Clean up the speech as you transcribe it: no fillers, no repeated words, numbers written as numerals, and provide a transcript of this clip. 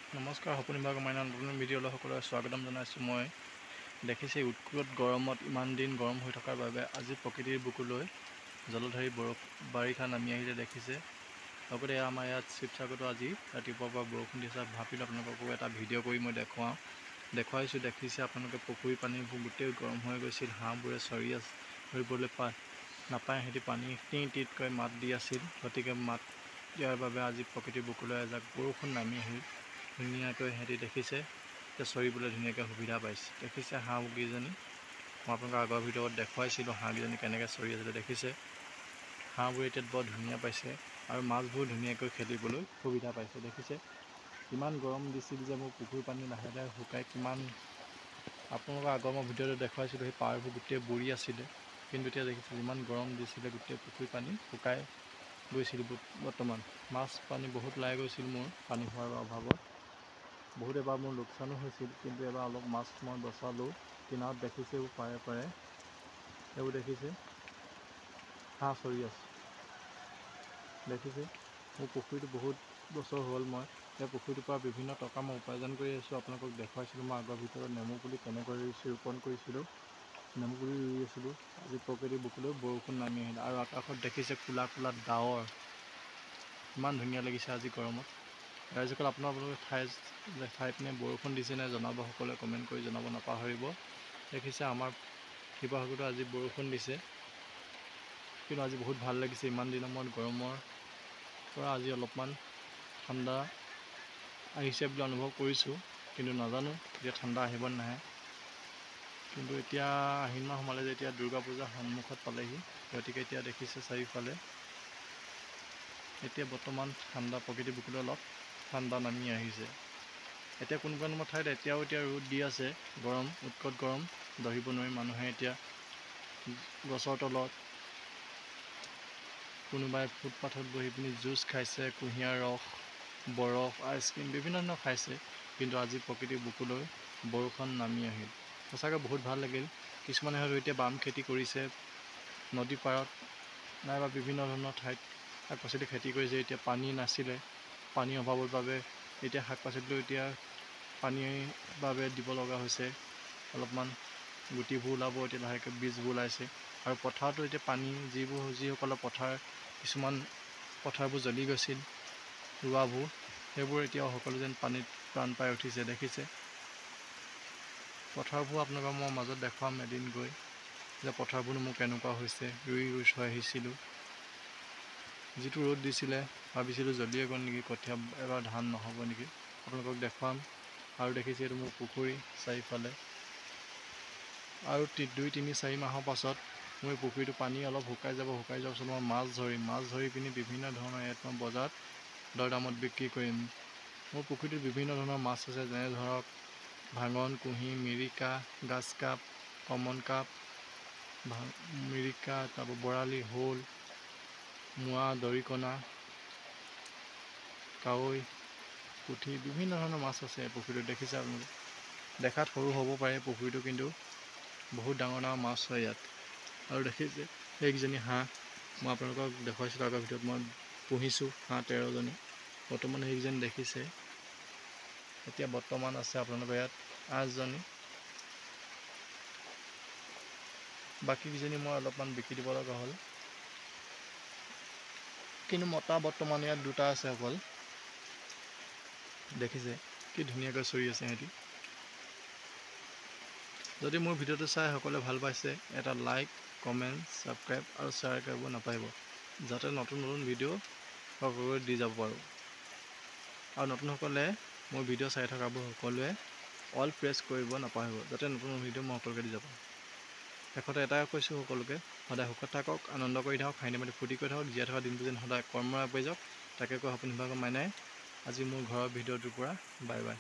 নমস্কাৰ, সপোন বিভাগৰ মাইনা নতুন ভিডিঅ'লৈ সকলোকে স্বাগতম জনাইছোঁ। মই দেখিছে উৎকট গৰমত ইমান দিন গৰম হৈ থকাৰ বাবে আজি প্ৰকৃতিৰ বুকুলৈ জলধাৰী বাৰিষা নামি আহিলে দেখিছে। লগতে আমাৰ ইয়াত শিৱসাগৰতো আজি ৰাতিপুৱাৰ পৰা বৰষুণ দিছে। ভাবিলোঁ আপোনালোককো এটা ভিডিঅ' কৰি মই দেখুৱাইছোঁ। দেখিছে আপোনালোকে পুখুৰী পানীবোৰ গোটেই গৰম হৈ গৈছিল। হাঁহবোৰে চৰিবলৈ নাপায়, সিহঁতি পানী টিটকৈ মাত দি আছিল। গতিকে মাত দিয়াৰ বাবে আজি প্ৰকৃতিৰ বুকুলৈ এজাক বৰষুণ নামি আহিল। ধুনীয়াকৈ সিহঁতি দেখিছে যে চৰিবলৈ ধুনীয়াকৈ সুবিধা পাইছে। দেখিছে হাঁহকেইজনী, মই আপোনালোকক আগৰ ভিডিঅ'ত দেখুৱাইছিলোঁ হাঁহকেইজনী কেনেকৈ চৰি আছিলে। দেখিছে হাঁহবোৰ এতিয়া বৰ ধুনীয়া পাইছে আৰু মাছবোৰ ধুনীয়াকৈ খেলিবলৈ সুবিধা পাইছে। দেখিছে কিমান গৰম দিছিল যে মোৰ পুখুৰী পানী লাহে লাহে শুকাই কিমান আপোনালোকৰ আগৰ মই ভিডিঅ'টো দেখুৱাইছিলোঁ। সেই পাৰবোৰ গোটেই বুৰি আছিলে, কিন্তু এতিয়া দেখিছে যিমান গৰম দিছিলে গোটেই পুখুৰী পানী শুকাই গৈছিল। বৰ্তমান মাছ পানী বহুত ওলাই গৈছিল মোৰ পানী হোৱাৰ অভাৱত। বহুত এবাৰ মোৰ লোকচানো হৈছিল, কিন্তু এবাৰ অলপ মাছ মই বচালোঁ। কিনাৰত দেখিছে পাৰে পাৰে এইবোৰ দেখিছে হাঁহ চৰি আছে। দেখিছে মোৰ পুখুৰীটো বহুত বছৰ হ'ল, মই সেই পুখুৰীটোৰ পৰা বিভিন্ন টকা মই উপাৰ্জন কৰি আছোঁ। আপোনালোকক দেখুৱাইছিলোঁ মই আগৰ ভিতৰত নেমু পুলি কেনেকৈ ৰোপণ কৰিছিলোঁ। নেমু পুলি ৰুই আছিলোঁ। আজি প্ৰকৃতিৰ বুকুলৈ বৰষুণ নামি আহিলে আৰু আকাশত দেখিছে ক'লা ক'লা ডাৱৰ। ইমান ধুনীয়া লাগিছে আজি গৰমত। ৰাইজসকল আপোনালোকৰ ঠাইত বৰষুণ দিছে নে জনাব, সকলোৱে কমেণ্ট কৰি জনাব নাপাহৰিব। দেখিছে আমাৰ শিৱসাগৰতো আজি বৰষুণ দিছে, কিন্তু আজি বহুত ভাল লাগিছে। ইমান দিনৰ মূৰত গৰমৰ পৰা আজি অলপমান ঠাণ্ডা আহিছে বুলি অনুভৱ কৰিছোঁ, কিন্তু নাজানো এতিয়া ঠাণ্ডা আহিব নাহে। কিন্তু এতিয়া আহিন মাহ সোমালে যে এতিয়া দুৰ্গা পূজাৰ সন্মুখত পালেহি, গতিকে এতিয়া দেখিছে চাৰিওফালে এতিয়া বৰ্তমান ঠাণ্ডা প্ৰকৃতিৰ বুকুলৈ অলপ ঠাণ্ডা নামি আহিছে। এতিয়া কোনোবা ঠাইত এতিয়া ৰ'দ দি আছে, গৰম উৎকট গৰম ধৰিব নোৱাৰি। মানুহে এতিয়া গছৰ তলত, কোনোবাই ফুটপাথত বহি পিনি জুচ খাইছে, কুঁহিয়াৰ ৰস, বৰফ, আইচক্ৰীম বিভিন্ন ধৰণৰ খাইছে। কিন্তু আজি প্ৰকৃতিৰ বুকুলৈ বৰষুণ নামি আহিল, সঁচাকৈ বহুত ভাল লাগিল। কিছুমানে হয়তো এতিয়া বাম খেতি কৰিছে, নদী পাৰত নাইবা বিভিন্ন ধৰণৰ ঠাইত শাক পাচলি খেতি কৰিছে। এতিয়া পানী নাছিলে, পানীৰ অভাৱৰ বাবে এতিয়া শাক পাচলিটো এতিয়া পানীৰ বাবে দিব লগা হৈছে। অলপমান গুটিবোৰ ওলাব, এতিয়া লাহেকৈ বীজবোৰ ওলাইছে। আৰু পথাৰতো এতিয়া পানী যিসকলৰ কিছুমান পথাৰবোৰ জ্বলি গৈছিল ৰোৱাবোৰ, সেইবোৰ এতিয়া সকলো যেন পানীত প্ৰাণ পাই উঠিছে। দেখিছে পথাৰবোৰ আপোনালোকৰ মই মাজত দেখুৱাম এদিন গৈ, যে পথাৰবোৰ মোৰ কেনেকুৱা হৈছে। ৰুই থৈ আহিছিলোঁ, যিটো ৰ'দ দিছিলে ভাবিছিলোঁ জ্বলিয়ে গ'ল নেকি, কঠীয়া এবাৰ ধান নহ'ব নেকি, আপোনালোকক দেখুৱাম। আৰু দেখিছে এইটো মোৰ পুখুৰী চাৰিওফালে। আৰু 2-3-4 মাহৰ পাছত মোৰ পুখুৰীটো পানী অলপ শুকাই যোৱাৰ পাছত মই মাছ ধৰি পিনি বিভিন্ন ধৰণৰ ইয়াত মই বজাৰত দৰদামত বিক্ৰী কৰিম। মোৰ পুখুৰীটোত বিভিন্ন ধৰণৰ মাছ আছে, যেনে ধৰক ভাঙন, কুঁহি, মিৰিকা, গাজ কাপ, কমন কাপ, মিৰিকা, তাৰপৰা বৰালি, শ'ল, মোৱা, দৰিকণা, কাৱৈ, পুঠি, বিভিন্ন ধৰণৰ মাছ আছে পুখুৰীটোত। দেখিছে আপোনালোকে দেখাত সৰু হ'ব পাৰে পুখুৰীটো, কিন্তু বহুত ডাঙৰ ডাঙৰ মাছ হয় ইয়াত। আৰু দেখিছে সেইকেইজনী হাঁহ মই আপোনালোকক দেখুৱাইছিলোঁ আগৰ ভিতৰত, মই পুহিছোঁ হাঁহ 13জনী। বৰ্তমান সেইকেইজনী দেখিছে এতিয়া বৰ্তমান আছে আপোনালোকৰ ইয়াত 8জনী। বাকীকেইজনী মই অলপমান বিকি দিব লগা হ'ল, কিন্তু মতা বৰ্তমান ইয়াত 2টা আছে অকল। দেখিছে কি ধুনীয়াকৈ চৰি আছে সিহঁতি। যদি মোৰ ভিডিঅ'টো চাই সকলোৱে ভাল পাইছে, এটা লাইক, কমেণ্ট, ছাবস্ক্ৰাইব আৰু শ্বেয়াৰ কৰিব নাপাহৰিব, যাতে নতুন নতুন ভিডিঅ' সকলোৱে দি যাব পাৰোঁ। আৰু নতুনসকলে মোৰ ভিডিঅ' চাই থকাবোৰ সকলোৱে অল প্ৰেছ কৰিব নাপাহৰিব, যাতে নতুন ভিডিঅ' মই সকলোকে দি যাব পাৰোঁ। শেষতে এটাই কৈছোঁ, সকলোকে সদায় সুখত থাকক, আনন্দ কৰি থাকক, হাঁহি ধেমালি ফূৰ্তি কৰি থাকক, জীয়াই থকা দিনটো যেন সদায় কৰ্মৰে আগবাঢ়ি যাওক, তাকে কৈ সপোন বিভাগৰ মাইনাই আজি মোৰ ঘৰৰ ভিডিঅ'টোৰ পৰা বাই বাই।